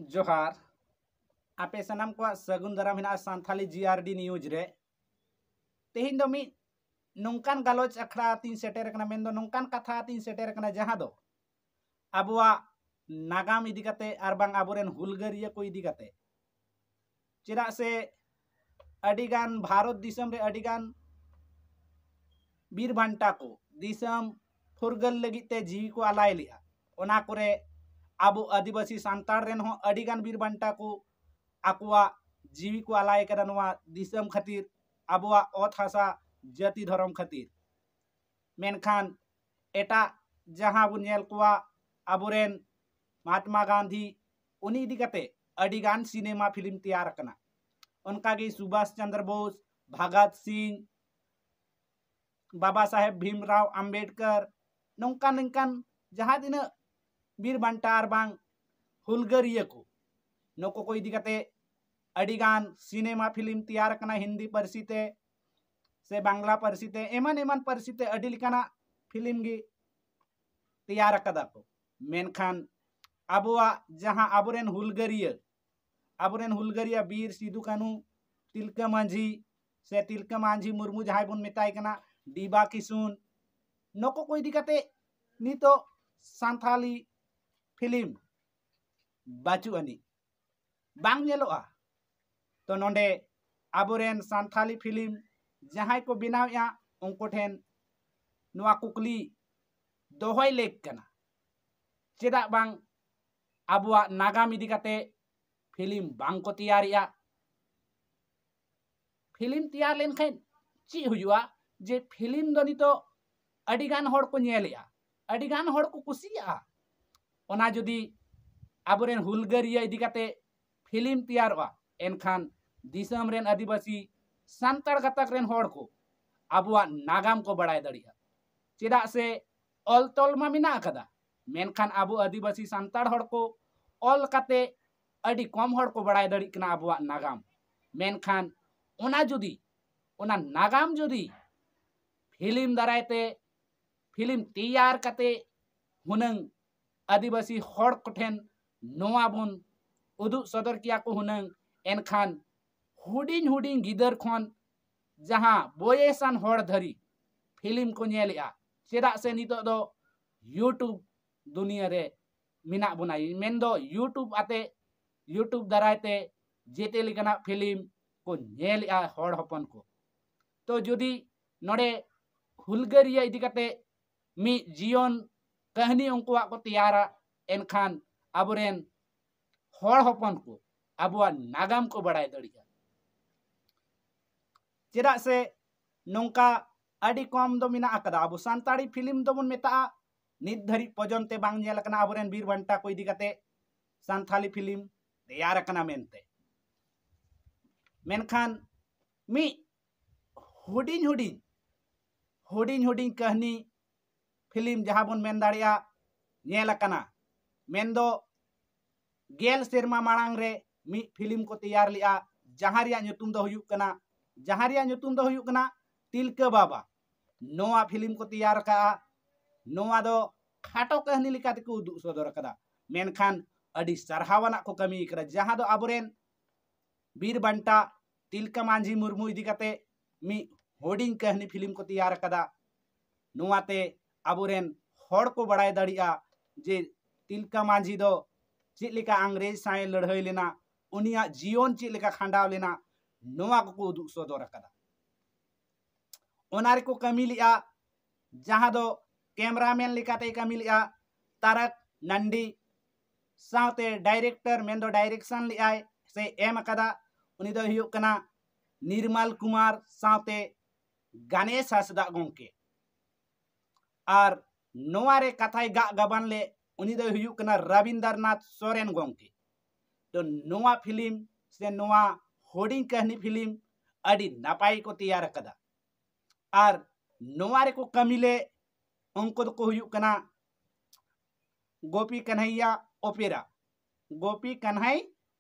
जोहार आपे सनाम को सगुन दाराम हिना सांथाली जीआरडी न्यूज रे तेहिन दो मी नोंकान गालोच अखड़ा तीन सेटेर कना मेन दो नोंकान कथा तीन सेटेर कना जहां दो अबुआ नागाम इदी कते आर बांग आबोरेन हुलगरिया को इदी कते चिरा से अडिगान भारत दिसम रे अडिगान बीर बांटा को दिसम फुरगल लगिते जीवी को अलाय लिया ओना करे आबो आदिवासी सांताड़ रेन हो अडिगान बीर बांटा को आकुआ जीवी को अलाय करा नवा दिसम खातिर आबुआ ओत हासा जाति धर्म खातिर मेनखान एटा जहां बुन नेल कुआ आबोरेन महात्मा गांधी उनी इदी कते अडिगान सिनेमा फिल्म तैयार कना उनका गी सुभाष चंद्र बोस भगत सिंह बाबा साहेब भीमराव अंबेडकर नौकान नौकान जहां दिन बीर बांटार बांग हुलगरिया को नको को इदी कते अडिगान सिनेमा फिल्म तैयार कना हिंदी परसीते से बांग्ला परसीते एमन एमन परसीते अडी लिकाना फिल्म गी तैयार कदा को मेनखान आबुआ जहां आबोरेन हुलगरिया बीर सिदु कानू तिलका मांझी से तिलका मांझी मुर्मू जहां बुन मेताय कना डीबा किसुन नको को इदी कते नितो सांथाली फिल्म बाचु अनि बांग नेलोआ तो नोंडे आबोरेन सांथाली फिल्म जहां को बनावया उनको ठेन नुआ कुकली दोहय लेक कना चेदा बांग आबुआ नागाम इदी कते फिल्म बांग को तैयारिया फिल्म तैयार लेनखान ची हुआ जे फिल्म दो नितो अडिगान होड़ को नेलिया अडिगान होड़ को कुसिया ओना जुदी आबोरेन हुलगरिया इदी कते फिल्म तैयारवा एनखान दिसम रेन आदिवासी सांताड़ गतक रेन होड़ को आबुआ नागाम को बड़ाय दड़िया चेदा से ऑल तोल मा मिना कदा मेनखान आबु आदिवासी सांताड़ होड़ को ऑल कते अडी कम होड़ को बड़ाय दड़ी कना आबुआ नागाम मेनखान ओना जुदी ओना नागाम जुदी फिल्म दारायते फिल्म तैयार कते हुनंग आदिवासी होड़ को ठेन नोआ बुन उदु सदर किया को हुनंग एनखान हुडिंग हुडिंग गिदर खन जहां बोयेसान होड़ धरी फिल्म को नेलिया चेदा से नितो दो यूट्यूब दुनिया रे मिना बुनाई मेन दो यूट्यूब आते यूट्यूब दारायते जेते लिकना फिल्म को नेलिया होड़ हपन को तो जुदी नोडे हुलगरिया इदी कते मी जीवन कहानी उनकुआ को तैयारा एनखान आबोरेन होड़ हपन को आबुआ नागाम को बड़ाय दड़िया चेदा से नोंका अडी कम दो मिना अकदा आबु सांताड़ी फिल्म दो बन मेता नित धरी पजनते बांग नेल कना आबोरेन बीर बांटा को इदी कते सांथाली फिल्म तैयार कना मेनते मेनखान मी हुडिंग हुडिंग कहानी फिल्म जहां बन मेन दाड़िया नेल कना मेन दो गेल सेरमा मांग रे मी फिल्म को तैयार लिया जहां रिया ᱧᱩᱛᱩᱢ दो हुयुक कना तिलका बाबा नोआ फिल्म को तैयार का नोआ दो खाटो कहानी लिकाते को उदुग सदर कदा मेनखान अडी सरहावना को कमी करा जहां दो आबोरेन बीर बांटा तिलका मांझी मुर्मू इदी कते मी होडिंग कहानी फिल्म को तैयार कदा नोआते आबोरेन होड़ को बड़ाय दड़िया जे तिलका मांझी दो चिलिका अंग्रेज साए लड़ाई लेना उनिया जीवन चिलिका खांडाव लेना नोआ को उदुग सदर कदा ओनारे को कमी लिया जहां दो कैमरामैन लिकाते कमी लिया तारक नंदी साउते डायरेक्टर मेन दो डायरेक्शन लिया से एम कदा उनी दो हुयुक कना निर्मल कुमार साउते गणेश हांसदा गोंके आर नोआरे कथाय गा गबान ले उनी दो हुयुक कना रविंद्रनाथ सोरेन गोंके तो नोआ फिल्म से नोआ होडिंग कहानी फिल्म अडी नापाई को तैयार कदा आर नोआरे को कमिले उनको को हुयुक कना गोपी कन्हई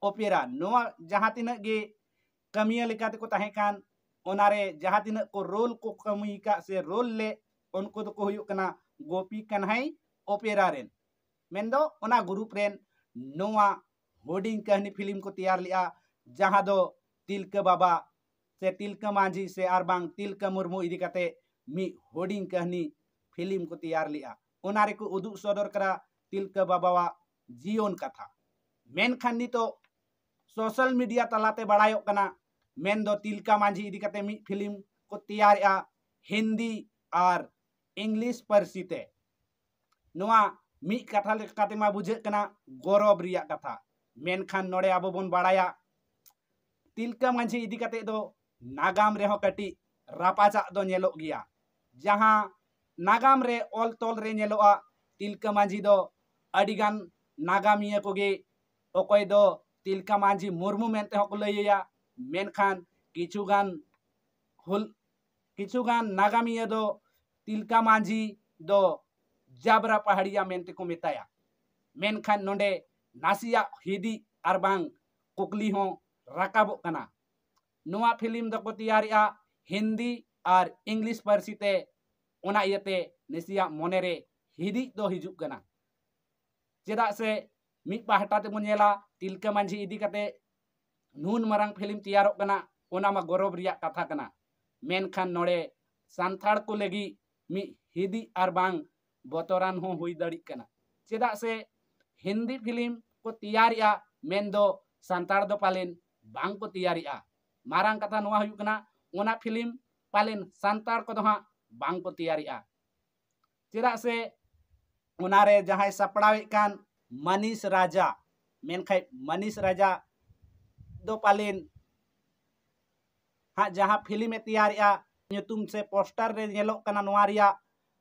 ओपेरा नोआ जहां तिना गे कमिया लेकाते को ताहे कान ओनारे जहां तिना को रोल को कमी का से रोल ले उनको को हुयुक कना गोपी कन्हई ओपेरा रेन मेंदो ओना ग्रुप रेन नोआ होर्डिंग कहनी फिल्म को तैयार लिया जहां दो तिलका बाबा से तिलका मांझी से आर बांग तिलका मुर्मू इदी कते मी होर्डिंग कहनी फिल्म को तैयार लिया उनारे को उदुग सदर करा तिलका बाबा जीवन कथा मेनखान नितो सोशल मीडिया तलाते बड़ायो कना मेन दो तिलका मांझी इदी कते मी फिल्म को तैयार हिंदी और इंग्लिश परसीते नोआ मी कथा लेकाते मा बुझे कना गौरव रिया कथा मेनखान नोड़े आबो बोन बड़ाया तिलका मांझी इदी कते दो नागाम रे हो कटी रापाचा दो नेलो गया जहां नागाम रे ऑल तोल रे नेलोआ तिलका मांझी दो अडिगान नागामिया कोगे ओकोय दो तिलका मांझी मुर्मू मेनते हो को लैया मेनखान किछुगान नागामिया दो तिलका मांझी दो जाबरा पहाड़िया मेनते को मेताया मेनखान नोंडे नासिया हिदी आर बांग कुकली हो राकाबो कना नोआ फिल्म दो को तैयारिया हिंदी और इंग्लिश परसीते ओना इयते नेसिया मोनेरे हिदी दो हिजुक कना चेदा से मी पाहटा ते मुनेला तिलका मांझी इदी कते नून मरंग फिल्म तैयारो कना ओना मा गौरव रिया कथा कना मेनखान नोड़े सांथाड़ को लगी मी हिदी आर बांग बोतरान हो हुई दड़ी कना चेदा से हिंदी फिल्म को तैयारिया मेन दो सांताड़ दो पालेन बांग को तैयारिया मारांग कथा नोआ हुई कना ओना फिल्म पालेन सांताड़ को दोहा बांग को तैयारिया चेदा से उनारे जहां सपड़ावे कान मनीष राजा मेनखाय मनीष राजा दो पालेन हाँ जहां फिल्म में तैयारिया नुतुम से पोस्टर रे नेलो कना नोआ रिया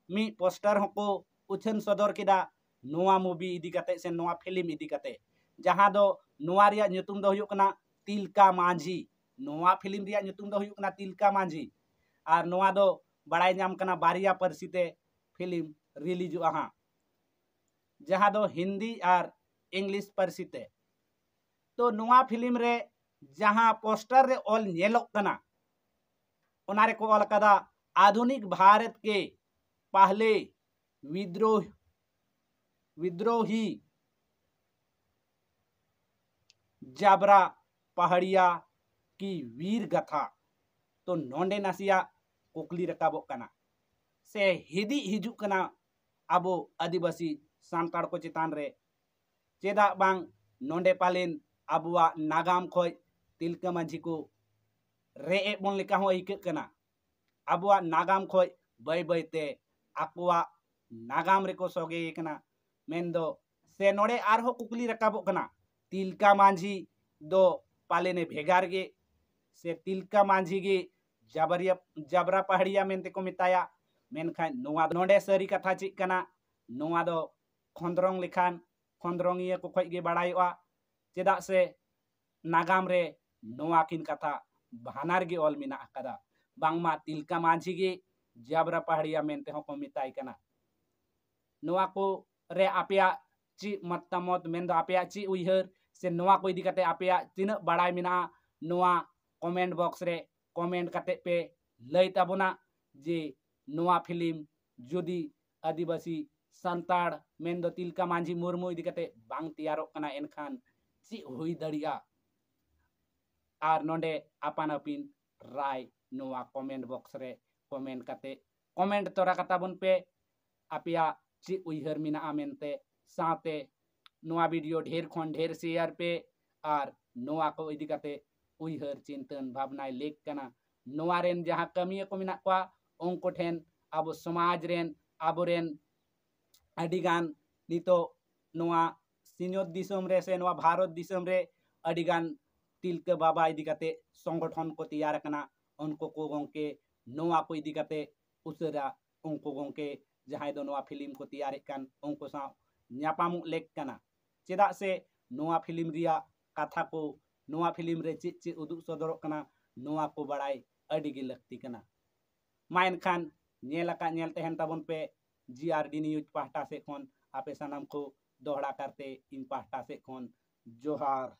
मी पोस्टर होको उछन सदर किदा नोआ मूवी इदी कते से नोआ फिल्म इदी कते जहां दो नोआ रिया नुतुम दो हुयो कना तिलका मांझी नोआ फिल्म रिया नुतुम दो हुयो कना तिलका मांझी और नोआ दो बड़ाई नाम कना बारिया परसीते फिल्म रिलीज हाँ जहां दो हिंदी और इंग्लिश परसीते तो नोआ फिल्म रे जहां पोस्टर रे ऑल नेलो कना उनारे को ऑल कदा आधुनिक भारत के पहले विद्रोही जाबरा पहाड़िया की वीर गाथा तो नोंडे नासिया कुकली रकाबो कना से हिदी हिजू कना अबो आदिवासी सांताड़ को चितान रे चेदा बांग नोंडे पालेन अबुआ नागाम खोय तिलका मांझी को रे एबोन लेका हो इके कना अबुआ नागाम खोय बै बैते आकुआ नागाम रे को सोगे कना मेंदो से नोड़े आरहो कुकली रकाबो कना तिलका मांझी दो पालेने भेगार गे से तिलका मांझी गे जाबरा पहाड़िया मेनते को मिताया मेनखान नोआ नोंडे सरी कथा चिक कना नोआ दो खोंद्रोंग लिखान खोंद्रोंगिया को खोय गे बड़ायोआ चेदा से नागाम रे नोआ किन कथा भानार गे ऑल मिना कदा बांगमा तिलका मांझी गे जाबरा पहाड़िया मेनते हो को मिताई कना नोआ को रे आपेया ची मत्तामत मेंदो आपेया ची उइहर से नोआ को इदी कते आपेया तिना बड़ाई मिना नोआ कमेंट बॉक्स रे कमेंट कते पे लई ताबोना जे नोआ फिल्म जुदी आदिवासी सांताड़ मेंदो तिलका मांझी मुर्मू इदी कते बांग तैयारो कना एनखान ची हुई दड़िया और नोंडे आपान अपिन राय नोआ कमेंट बॉक्स रे कमेंट कते कमेंट तोरा कता बन पे आपिया ची उइहर मिना मेनते साथे नोआ वीडियो ढेर खन ढेर शेयर पे और नोआ को इदी कते उइहर चिंतन भावना लेक कना नोआ रेन जहां कमिया को मिना kwa उनको ठेन अब समाज रेन अब रेन अडिगान नितो नोआ सिन्योत दिसम रे से नोआ भारत दिसम रे अडिगान तिलका बाबा इदी कते संगठन को तैयार कना उनको को गोंके नोआ को इदी कते उसरा उनको गोंके जहां दो नोआ फिल्म को तैयार कान उनको सा न्यापामु लेक कना चेदा से नोआ फिल्म रिया कथा को नोआ फिल्म रे ची उदुग सदर कना नोआ को बड़ाई अड़ी गे लगती कना मा एनखान नेल तहन ताबन पे GRD न्यूज पाहटा से खन आपे सनाम को दोहरा करते इन पाहटा से खन जोहार।